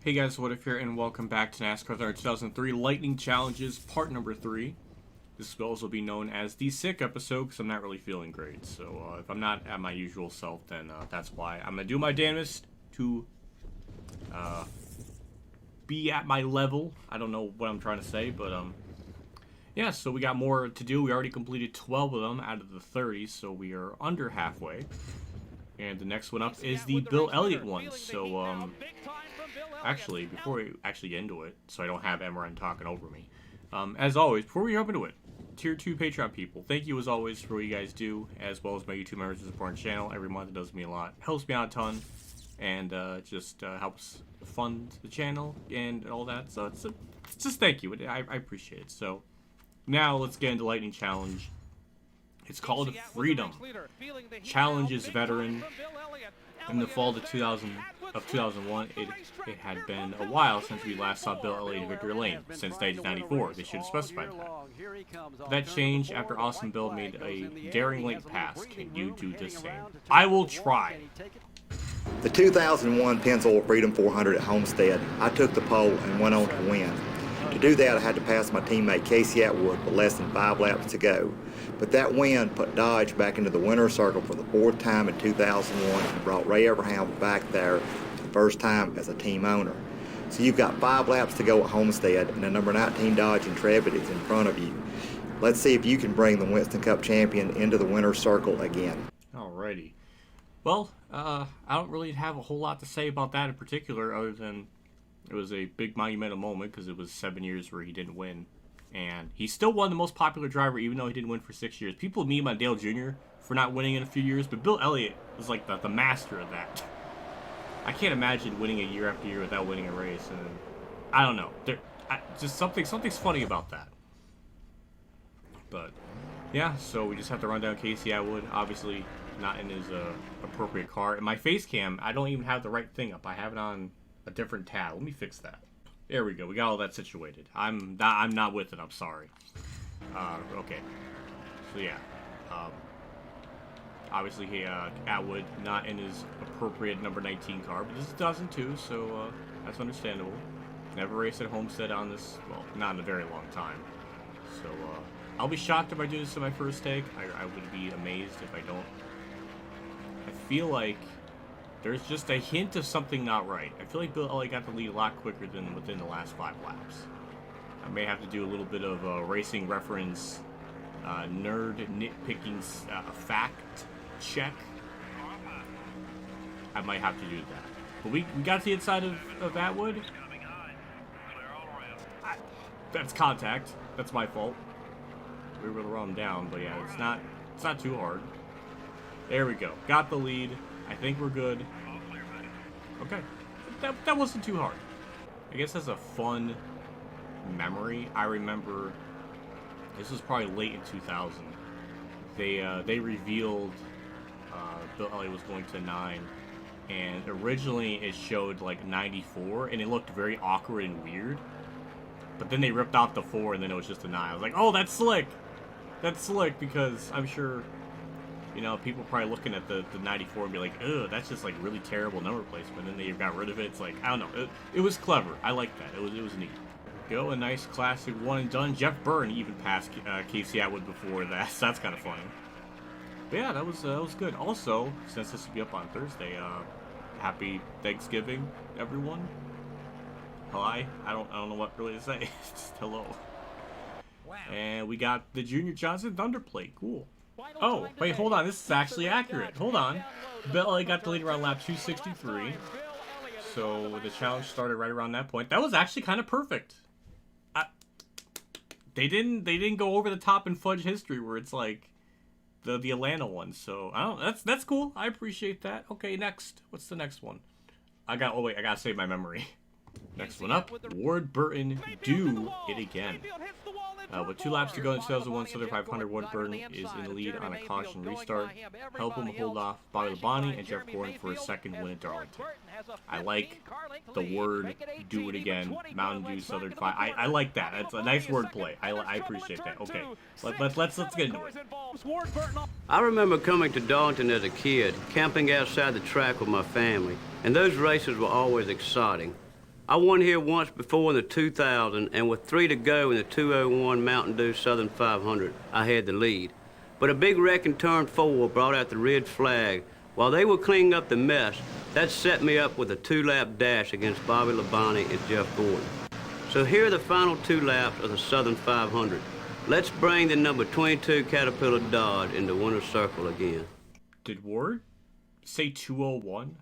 Hey guys, What If here, and welcome back to NASCAR 2003 Lightning Challenges, part number 3. This will also be known as the sick episode, because I'm not really feeling great. So if I'm not at my usual self, then that's why. I'm going to do my damnedest to be at my level. I don't know what I'm trying to say, but yeah, so we got more to do. We already completed 12 of them out of the 30, so we are under halfway. And the next one up is the Bill Elliott one. So actually, before we actually get into it, so I don't have Emran talking over me, as always, before we jump into it, Tier 2 Patreon people, thank you as always for what you guys do, as well as my YouTube members who support the channel. Every month it does me a lot, helps me out a ton, and just helps fund the channel and all that. So it's just thank you. I appreciate it. So now let's get into Lightning Challenge. It's called Freedom. Challenge is veteran. In the fall of 2001, it had been a while since we last saw Bill Elliott in victory lane, since 1994. They should have specified that. That changed after Awesome Bill made a daring late pass. Can you do the same? I will try. The 2001 Pennzoil Freedom 400 at Homestead, I took the pole and went on to win. To do that, I had to pass my teammate Casey Atwood with less than 5 laps to go. But that win put Dodge back into the winner's circle for the 4th time in 2001 and brought Ray Abraham back there for the first time as a team owner. So you've got 5 laps to go at Homestead, and the number 19 Dodge Intrepid is in front of you. Let's see if you can bring the Winston Cup champion into the winner's circle again. Alrighty. Well, I don't really have a whole lot to say about that in particular, other than it was a big monumental moment because it was 7 years where he didn't win. And he still won the most popular driver, even though he didn't win for 6 years. People meme on Dale Jr. for not winning in a few years, but Bill Elliott was like the master of that. I can't imagine winning a year after year without winning a race. And I don't know. Just something's funny about that. But yeah, so we just have to run down Casey Atwood. Obviously, not in his appropriate car. And my face cam, I don't even have the right thing up. I have it on a different tab. Let me fix that. There we go. We got all that situated. I'm not with it. I'm sorry. Okay. So yeah. Obviously, he Atwood not in his appropriate number 19 car, but this is 2002, so that's understandable. Never raced at Homestead on this. Well, not in a very long time. So I'll be shocked if I do this in my first take. I would be amazed if I don't. I feel like there's just a hint of something not right. I feel like Bill Elliott got the lead a lot quicker than within the last 5 laps. I may have to do a little bit of racing reference, nerd nitpicking fact check. I might have to do that. But we got to the inside of Atwood. That's contact. That's my fault. We were to run him down, but yeah, it's not too hard. There we go. Got the lead. I think we're good. Okay. That wasn't too hard. I guess as a fun memory, I remember this was probably late in 2000. They revealed Bill Elliott was going to 9, and originally it showed like 94, and it looked very awkward and weird. But then they ripped off the 4, and then it was just a 9. I was like, oh, that's slick. That's slick, because I'm sure, you know, people probably looking at the 94 and be like, ugh, that's just like really terrible number placement. And then they got rid of it. It's like, I don't know. It was clever. I like that. It was neat. Go, a nice classic one and done. Jeff Byrne even passed Casey Atwood before that. So that's kind of funny. But yeah, that was good. Also, since this will be up on Thursday, happy Thanksgiving, everyone. Hi. I don't know what really to say. Just hello. And we got the Junior Johnson Thunder plate. Cool. Oh, wait, hold on. This is actually accurate. Hold on. Bill Elliott got the lead around lap 263. So the challenge started right around that point. That was actually kind of perfect. They didn't go over the top in fudge history where it's like the Atlanta one. So I don't. That's cool. I appreciate that. Okay, next. What's the next one? I gotta save my memory. Next one up, Ward Burton do it again. With 2 laps to go in 2001 Southern 500, Ward Burton is in the lead on a caution restart. Help him hold off Bobby Labonte and Jeff Gordon for his 2nd win at Darlington. I like the word do it again. Mountain Dew Southern 5. I like that. That's a nice word play. I appreciate that. Okay, let's get into it. I remember coming to Darlington as a kid, camping outside the track with my family, and those races were always exciting. I won here once before in the 2000, and with 3 to go in the 201 Mountain Dew Southern 500, I had the lead. But a big wreck in turn 4 brought out the red flag. While they were cleaning up the mess, that set me up with a 2-lap dash against Bobby Labonte and Jeff Gordon. So here are the final 2 laps of the Southern 500. Let's bring the number 22 Caterpillar Dodge into winner's circle again. Did Ward say 201?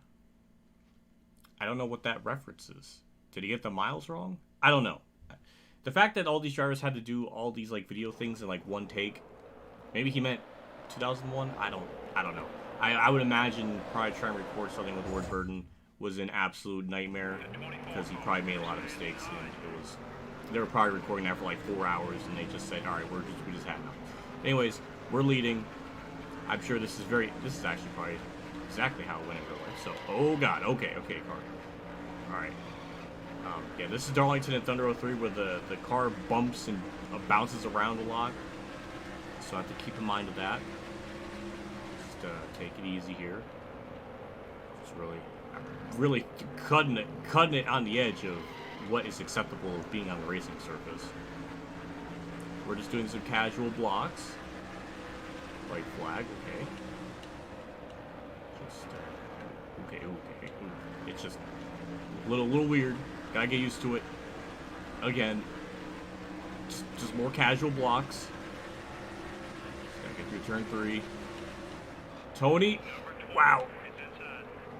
I don't know what that reference is. Did he get the miles wrong? I don't know. The fact that all these drivers had to do all these like video things in like one take, maybe he meant 2001. I don't know. I would imagine probably trying to record something with Ward Burton was an absolute nightmare because he probably made a lot of mistakes, and they were probably recording that for like 4 hours, and they just said, all right, we just had enough. Anyways, we're leading. I'm sure this is actually probably exactly how it went in real life. So, oh god, okay, car. All right. Yeah, this is Darlington and Thunder 03 where the car bumps and bounces around a lot. So I have to keep in mind of that. Just take it easy here. Just really cutting it on the edge of what is acceptable of being on the racing surface. We're just doing some casual blocks. White flag, okay. Just okay. It's just a little weird. Gotta get used to it. Again, just more casual blocks. Just gotta get through turn 3. Tony, wow.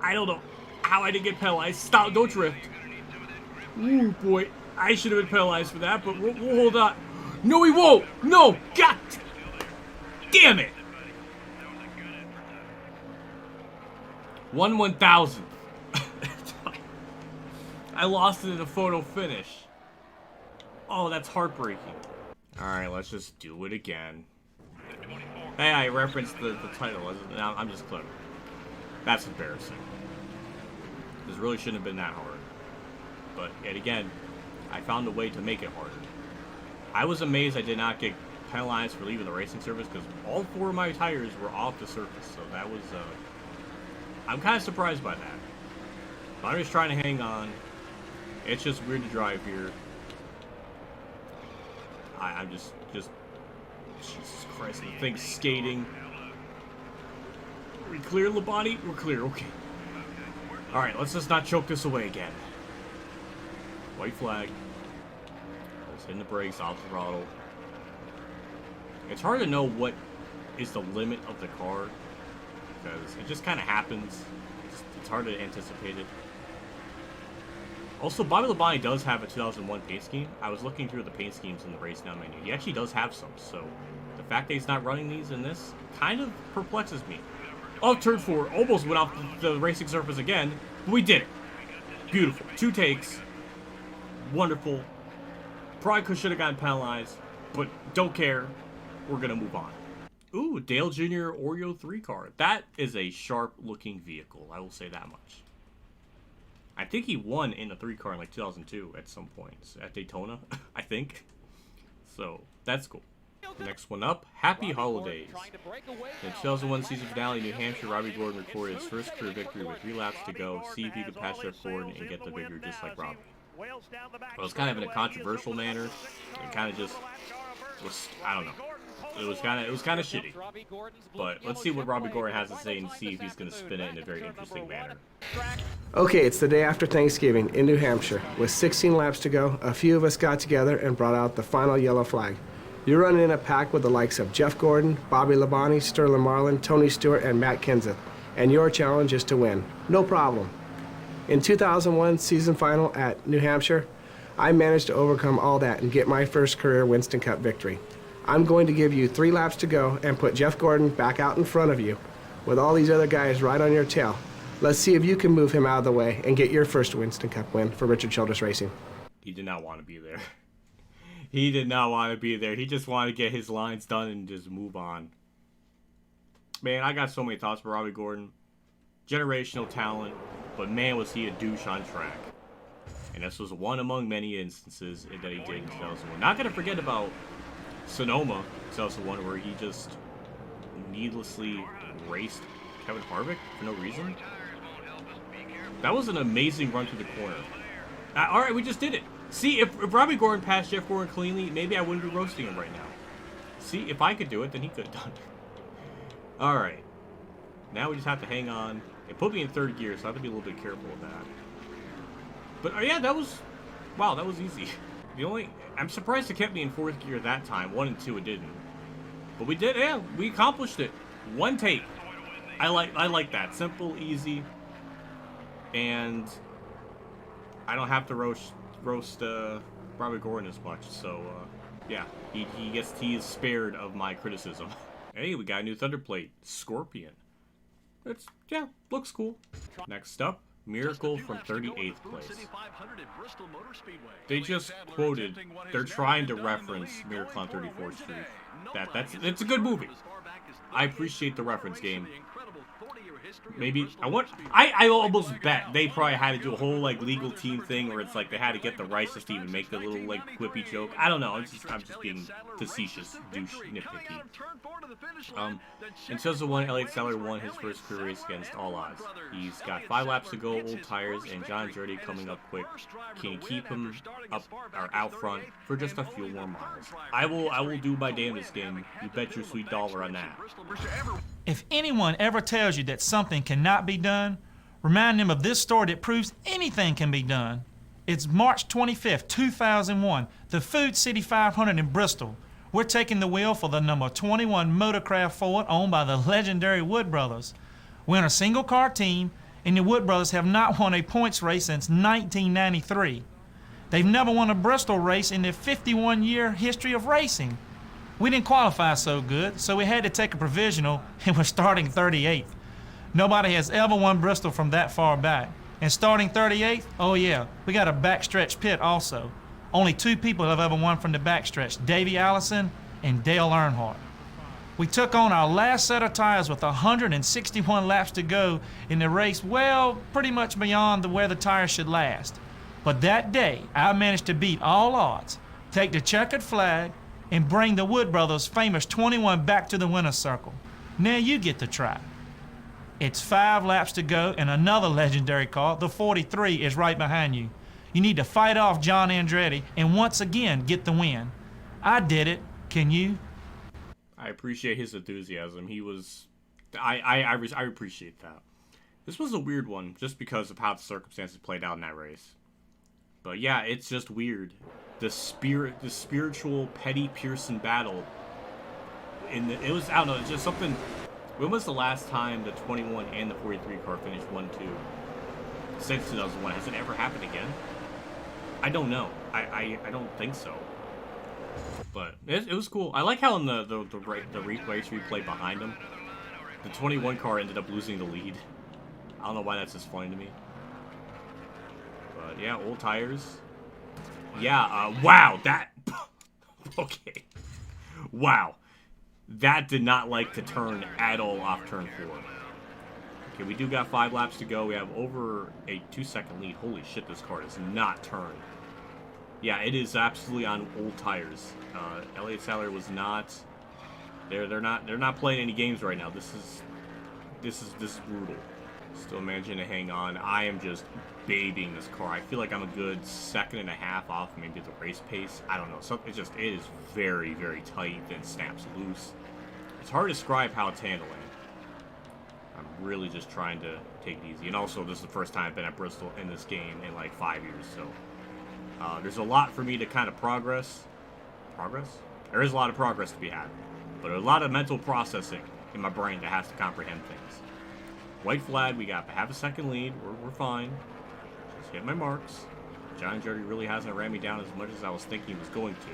I don't know how I didn't get penalized. Stop, don't drift. Ooh, boy. I should have been penalized for that, but we'll hold on. No, he won't. No, God damn it. 1/1000th. I lost it in a photo finish. Oh, that's heartbreaking. Alright, let's just do it again. Hey, I referenced the title. I'm just clever. That's embarrassing. This really shouldn't have been that hard. But yet again, I found a way to make it harder. I was amazed I did not get penalized for leaving the racing surface because all 4 of my tires were off the surface. So that was, I'm kind of surprised by that. But I'm just trying to hang on. It's just weird to drive here. I'm just, Jesus Christ, the thing's skating. Are we clear, Labonte? We're clear, okay. Alright, let's just not choke this away again. White flag. Just hitting the brakes, off the throttle. It's hard to know what is the limit of the car, because it just kind of happens. It's hard to anticipate it. Also, Bobby Labonte does have a 2001 paint scheme. I was looking through the paint schemes in the race now menu. He actually does have some, so the fact that he's not running these in this kind of perplexes me. Oh, turn 4. Almost went off the racing surface again, but we did it. Beautiful. 2 takes. Wonderful. Probably should have gotten penalized, but don't care. We're going to move on. Ooh, Dale Jr. Oreo 3 car. That is a sharp-looking vehicle. I will say that much. I think he won in the 3 car in like 2002 at some point. At Daytona, I think. So, that's cool. Next one up, Happy Holidays. In the 2001 season finale in New Hampshire, Robby Gordon recorded his first career victory with 3 laps to go. See if he could pass Jeff Gordon and get the victory just like Robby. Well, it was kind of in a controversial manner. It kind of just was, I don't know. It was kind of shitty. But let's see what Robby Gordon has to say and see if he's going to spin it in a very interesting manner. Okay, it's the day after Thanksgiving in New Hampshire. With 16 laps to go, a few of us got together and brought out the final yellow flag. You're running in a pack with the likes of Jeff Gordon, Bobby Labonte, Sterling Marlin, Tony Stewart, and Matt Kenseth. And your challenge is to win. No problem. In 2001 season final at New Hampshire, I managed to overcome all that and get my first career Winston Cup victory. I'm going to give you 3 laps to go and put Jeff Gordon back out in front of you with all these other guys right on your tail. Let's see if you can move him out of the way and get your first Winston Cup win for Richard Childress Racing. He did not want to be there. He did not want to be there. He just wanted to get his lines done and just move on. Man, I got so many thoughts for Robby Gordon. Generational talent, but man, was he a douche on track. And this was one among many instances that he did in 2001. Not going to forget about Sonoma 2001, where he just needlessly raced Kevin Harvick for no reason. That was an amazing run through the corner. All right, we just did it. See, if Robby Gordon passed Jeff Gordon cleanly, maybe I wouldn't be roasting him right now. See, if I could do it, then he could have done it. All right. Now we just have to hang on. It put me in third gear, so I have to be a little bit careful with that. But yeah, that was... Wow, that was easy. I'm surprised it kept me in fourth gear that time. 1 and 2 it didn't. But we did, yeah, we accomplished it. One take. I like that. Simple, easy. And I don't have to roast Robby Gordon as much, so yeah, he is spared of my criticism. Hey, we got a new Thunder Plate, Scorpion. It's, yeah, looks cool. Next up, Miracle from 38th place. They just quoted, they're trying to reference Miracle on 34th Street. It's a good movie. I appreciate the reference game. Maybe I almost bet they probably had to do a whole like legal team thing where it's like they had to get the Rices to even make the little like quippy joke. I don't know. I'm just being facetious, douche, nitpicky. In 2001, Elliott Sadler won his first career race against all odds. He's got 5 laps to go, old tires, and John Andretti coming up quick. Can you keep him up or out front for just a few more miles? I will do my damnedest game. You bet your sweet dollar on that. If anyone ever tells you that something cannot be done, remind them of this story that proves anything can be done. It's March 25th, 2001, the Food City 500 in Bristol. We're taking the wheel for the number 21 Motorcraft Ford owned by the legendary Wood Brothers. We're in a single-car team, and the Wood Brothers have not won a points race since 1993. They've never won a Bristol race in their 51-year history of racing. We didn't qualify so good, so we had to take a provisional, and we're starting 38th. Nobody has ever won Bristol from that far back. And starting 38th, oh yeah, we got a backstretch pit also. Only 2 people have ever won from the backstretch, Davey Allison and Dale Earnhardt. We took on our last set of tires with 161 laps to go in the race, well, pretty much beyond where the tires should last. But that day, I managed to beat all odds, take the checkered flag, and bring the Wood Brothers' famous 21 back to the winner's circle. Now you get to try. It's 5 laps to go, and another legendary car, the 43, is right behind you. You need to fight off John Andretti and once again get the win. I did it. Can you? I appreciate his enthusiasm. I appreciate that. This was a weird one, just because of how the circumstances played out in that race. But yeah, it's just weird. The spiritual Petty Pearson battle. It was, I don't know, it's just something. When was the last time the 21 and the 43 car finished 1-2? Since 2001, has it ever happened again? I don't know. I don't think so. But it was cool. I like how in the race replay behind him, the 21 car ended up losing the lead. I don't know why that's just funny to me. But yeah, old tires. Yeah, wow, that... okay. Wow. That did not like to turn at all off turn 4. Okay, we do got 5 laps to go. We have over a 2-second lead. Holy shit, this car does not turn. Yeah, it is absolutely on old tires. Elliott Sadler was not... They're not playing any games right now. This is brutal. Still managing to hang on. I am just babying this car. I feel like I'm a good 1.5 seconds off maybe the race pace. I don't know. So it is very, very tight, then snaps loose. It's hard to describe how it's handling. I'm really just trying to take it easy. And also, this is the first time I've been at Bristol in this game in like 5 years. So there's a lot for me to kind of progress. There is a lot of progress to be had. But a lot of mental processing in my brain that has to comprehend things. White flag, we got half a second lead. We're fine. Just hit my marks. John Andretti really hasn't ran me down as much as I was thinking he was going to.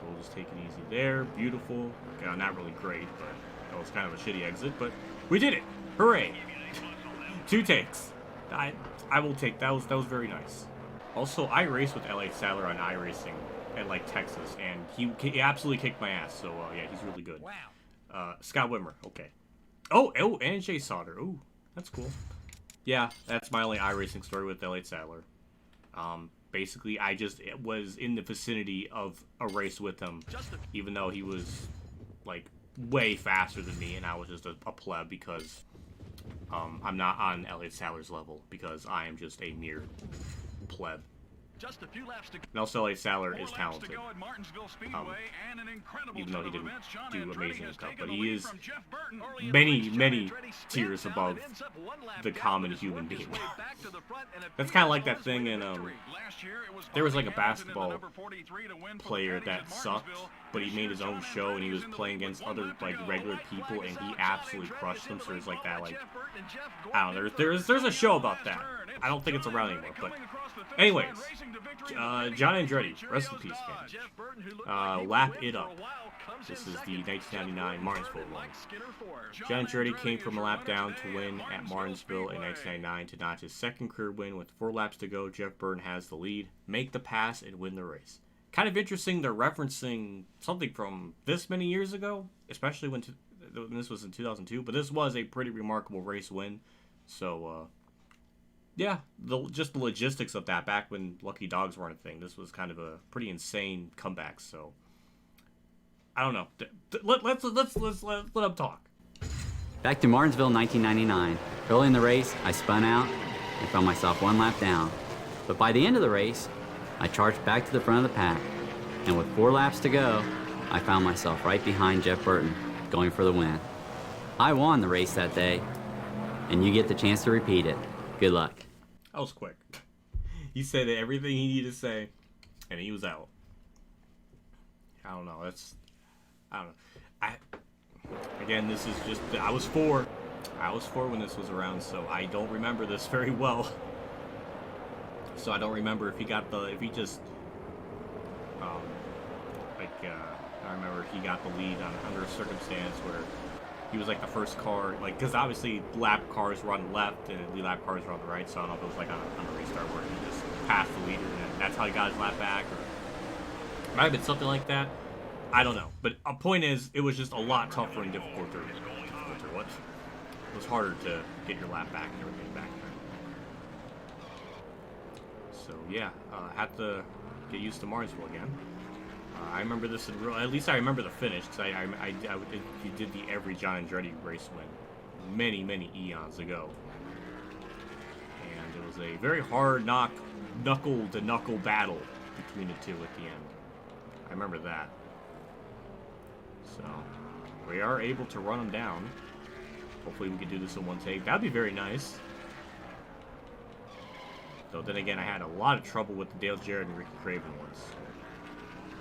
We'll just take it easy there. Beautiful. Okay, not really great, but that was kind of a shitty exit. But we did it. Hooray. 2 takes. I will take that. Was very nice. Also, I raced with Elliott Sadler on iRacing at like Texas, and he absolutely kicked my ass. So yeah, he's really good. Wow. Scott Wimmer. Okay. Oh, and Jay Sauter. Ooh, that's cool. Yeah, that's my only iRacing story with Elliott Sadler. Basically, I just was in the vicinity of a race with him, even though he was like way faster than me, and I was just a pleb because I'm not on Elliott Sadler's level because I am just a mere pleb. Just a few laps to And also, Elliott Sadler is talented, even even though he didn't do amazing stuff. But he is many tiers above the common human being. That's kind of like that thing in there was like a basketball player that sucked, but he made his own show and he was playing against other like regular people and he absolutely crushed them. So there's like that, like, I don't know. There's a show about that. I don't think it's around anymore, but anyways, John Andretti, rest in peace, man. Lap it up. This is the 1999 Martinsville run. John Andretti came from a lap down to win at Martinsville in 1999 to notch his second career win with 4 laps to go. Jeff Burton has the lead, make the pass, and win the race. Kind of interesting they're referencing something from this many years ago, especially when this was in 2002, but this was a pretty remarkable race win. So, yeah, just the logistics of that back when Lucky Dogs weren't a thing. This was kind of a pretty insane comeback. So I don't know. Let's let them talk. Back to Martinsville, 1999. Early in the race, I spun out and found myself 1 lap down. But by the end of the race, I charged back to the front of the pack. And with 4 laps to go, I found myself right behind Jeff Burton, going for the win. I won the race that day, and you get the chance to repeat it. Good luck. That was quick. He said everything he needed to say, and he was out. I don't know. I don't know. Again, this is just, I was 4 when this was around, so I don't remember this very well. So I don't remember if he just, I remember he got the lead under a circumstance where he was like the first car, like, because obviously lap cars were on the left and the lap cars were on the right, so I don't know if it was like on a restart where he just passed the leader and that's how he got his lap back, or it might have been something like that. I don't know. But a point is, it was just a lot tougher and difficulter. What? It was harder to get your lap back and everything back there. So yeah, had to get used to Martinsville again. I remember this in real. At least I remember the finish because he did the every John Andretti race win many eons ago, and it was a very hard knuckle to knuckle battle between the two at the end. I remember that. So we are able to run them down. Hopefully we can do this in one take. That'd be very nice. Though then again, I had a lot of trouble with the Dale Jarrett and Ricky Craven ones.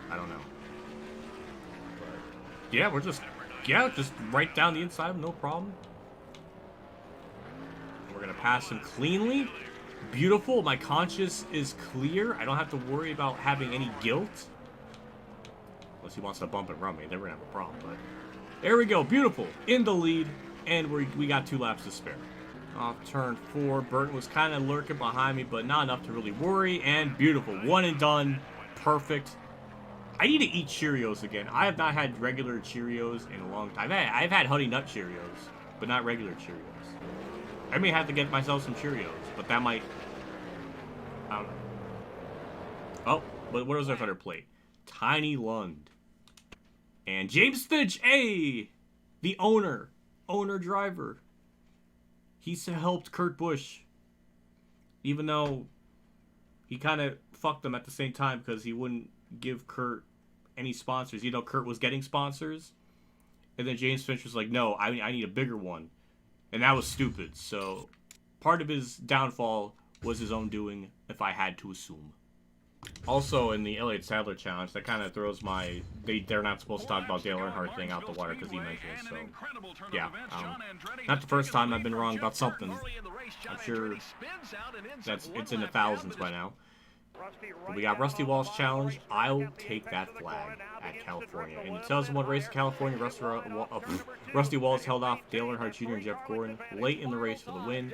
I don't know. But yeah, just right down the inside of them, no problem. We're gonna pass him cleanly. Beautiful. My conscience is clear. I don't have to worry about having any guilt. Unless he wants to bump and run me, then we're gonna have a problem. But there we go. Beautiful. In the lead, and we got 2 laps to spare. Off turn 4, Burton was kind of lurking behind me, but not enough to really worry. And beautiful. 1 and done. Perfect. I need to eat Cheerios again. I have not had regular Cheerios in a long time. I've had Honey Nut Cheerios, but not regular Cheerios. I may have to get myself some Cheerios, but that might... I don't know. Oh, but what was our better plate? Tiny Lund. And James Finch, hey! The owner-driver. He helped Kurt Busch. Even though he kind of fucked him at the same time because he wouldn't give Kurt any sponsors. You know, Kurt was getting sponsors. And then James Finch was like, no, I need a bigger one. And that was stupid. So part of his downfall was his own doing, if I had to assume. Also, in the Elliott Sadler challenge, that kind of throws my... They're not supposed to talk about Dale Earnhardt thing out the water because he mentioned it, so... Yeah, not the first time I've been wrong about something. I'm sure it's in the thousands by now. We got Rusty Wall's challenge. I'll take that flag at California. In the 2001 race in California, Rusty Wallace held off Dale Earnhardt Jr. and Jeff Gordon late in the race for the win.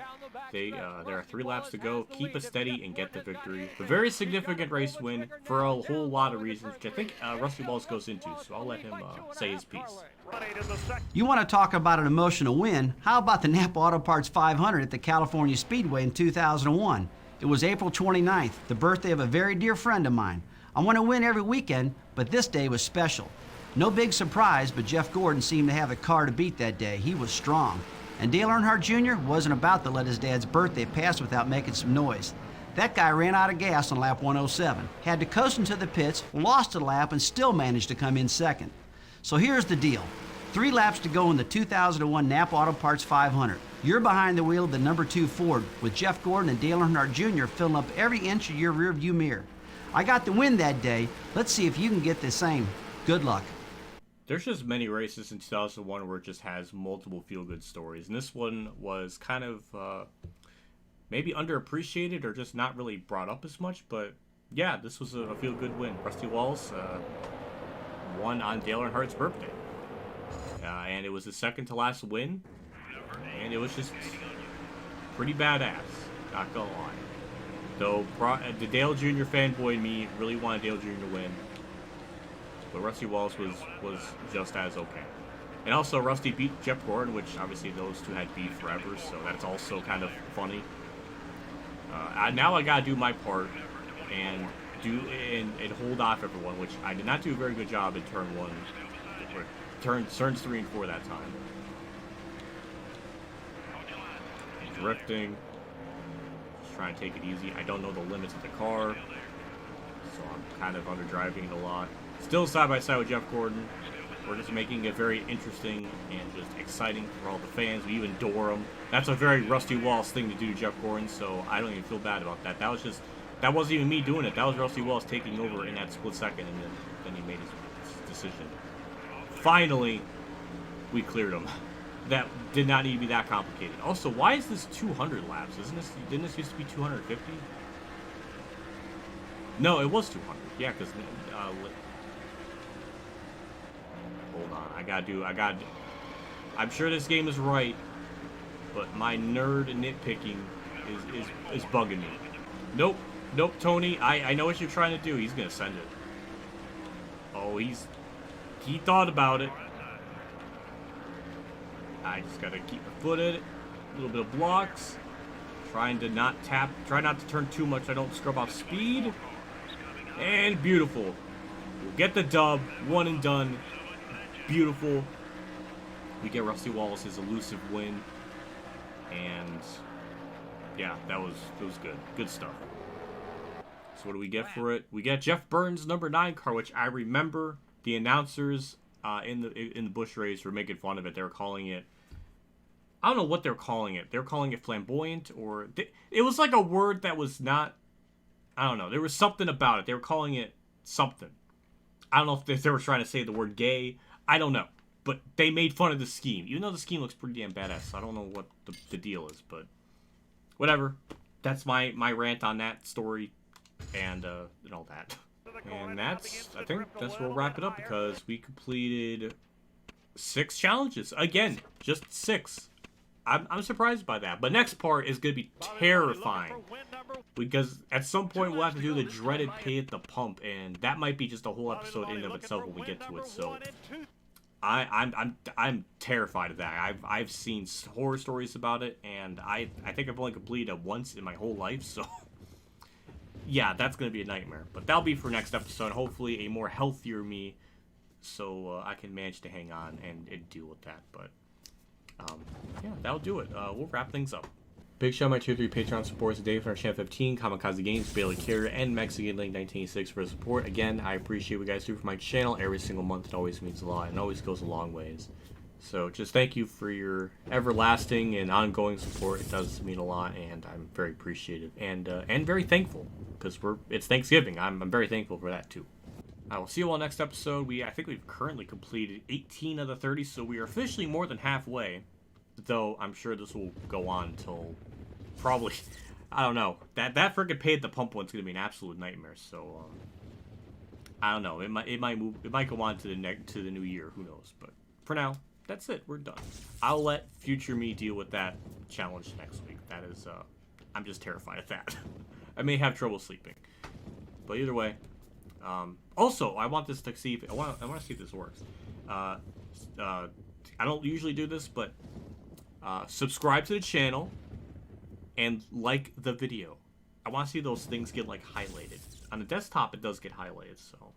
There are 3 laps to go. Keep it steady and get the victory. A very significant race win for a whole lot of reasons, which I think Rusty Wallace goes into, so I'll let him say his piece. You want to talk about an emotional win? How about the Napa Auto Parts 500 at the California Speedway in 2001? It was April 29th, the birthday of a very dear friend of mine. I want to win every weekend, but this day was special. No big surprise, but Jeff Gordon seemed to have a car to beat that day. He was strong. And Dale Earnhardt Jr. wasn't about to let his dad's birthday pass without making some noise. That guy ran out of gas on lap 107, had to coast into the pits, lost a lap, and still managed to come in second. So here's the deal. 3 laps to go in the 2001 Napa Auto Parts 500. You're behind the wheel of the number 2 Ford with Jeff Gordon and Dale Earnhardt Jr. filling up every inch of your rearview mirror. I got the win that day. Let's see if you can get the same. Good luck. There's just many races in 2001 where it just has multiple feel-good stories, and this one was kind of maybe underappreciated or just not really brought up as much, but yeah, this was a feel-good win. Rusty Wallace won on Dale Earnhardt's birthday, and it was his second to last win, and it was just pretty badass, not gonna lie. Though the Dale Jr. fanboy in me really wanted Dale Jr. to win, but Rusty Wallace was just as okay. And also, Rusty beat Jeff Gordon, which obviously those two had beef forever, so that's also kind of funny. Now I gotta do my part and hold off everyone, which I did not do a very good job in turn 1, or turns 3 and 4 that time. Drifting, just trying to take it easy. I don't know the limits of the car, so I'm kind of underdriving it a lot. Still side by side with Jeff Gordon. We're just making it very interesting and just exciting for all the fans. We even door him. That's a very Rusty Wallace thing to do to Jeff Gordon, so I don't even feel bad about that. That wasn't even me doing it. That was Rusty Wallace taking over in that split second, and then he made his decision. Finally, we cleared him. That did not need to be that complicated. Also, why is this 200 laps? Didn't this used to be 250? No, it was 200. Yeah, because hold on, I'm sure this game is right, but my nerd nitpicking is bugging me. Nope, Tony, I know what you're trying to do. He's gonna send it. Oh, he thought about it. I just gotta keep my foot in it. A little bit of blocks. Trying to not try not to turn too much. I don't scrub off speed. And beautiful. We'll get the dub. 1 and done. Beautiful. We get Rusty Wallace's elusive win. And yeah, that was good. Good stuff. So what do we get for it? We get Jeff Burton's number 9 car, which I remember the announcers in the Busch race were making fun of it. They were calling it, I don't know what they're calling it. They're calling it flamboyant, or it was like a word that was not, I don't know. There was something about it. They were calling it something. I don't know if they were trying to say the word gay. I don't know. But they made fun of the scheme. Even though the scheme looks pretty damn badass. So I don't know what the deal is, but whatever. That's my rant on that story and all that. And I think that's where we'll wrap it up, because we completed 6 challenges. Again, just 6. I'm surprised by that. But next part is going to be terrifying, because at some point we'll have to do the dreaded pay at the pump, and that might be just a whole episode in and of itself when we get to it. So I'm terrified of that. I've seen horror stories about it, and I think I've only completed it once in my whole life, so yeah, that's going to be a nightmare. But that'll be for next episode. Hopefully a more healthier me, so I can manage to hang on and deal with that. But yeah, that'll do it. We'll wrap things up. Big shout out to my tier 3 Patreon supporters today for our Channel 15, Kamikazegames, Bailey Carrier, and Mexican Link 1986 for the support. Again, I appreciate what you guys do for my channel every single month. It always means a lot and always goes a long ways. So just thank you for your everlasting and ongoing support. It does mean a lot, and I'm very appreciative and very thankful, because it's Thanksgiving. I'm very thankful for that too. I will see you all next episode. I think we've currently completed 18 of the 30, so we are officially more than halfway. Though I'm sure this will go on until probably, I don't know. That freaking pay at the pump one's gonna be an absolute nightmare. So I don't know. It might go on to the new year. Who knows? But for now, that's it. We're done. I'll let future me deal with that challenge next week. That is, I'm just terrified of that. I may have trouble sleeping. But either way, also I want this to see if I want to see if this works. I don't usually do this, but subscribe to the channel and like the video. I want to see those things get like highlighted. On the desktop, it does get highlighted. So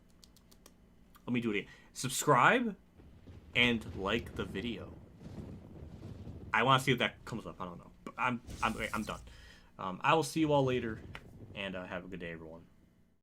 let me do it again. Subscribe and like the video. I want to see if that comes up. I don't know. But I'm done. I will see you all later, and have a good day, everyone.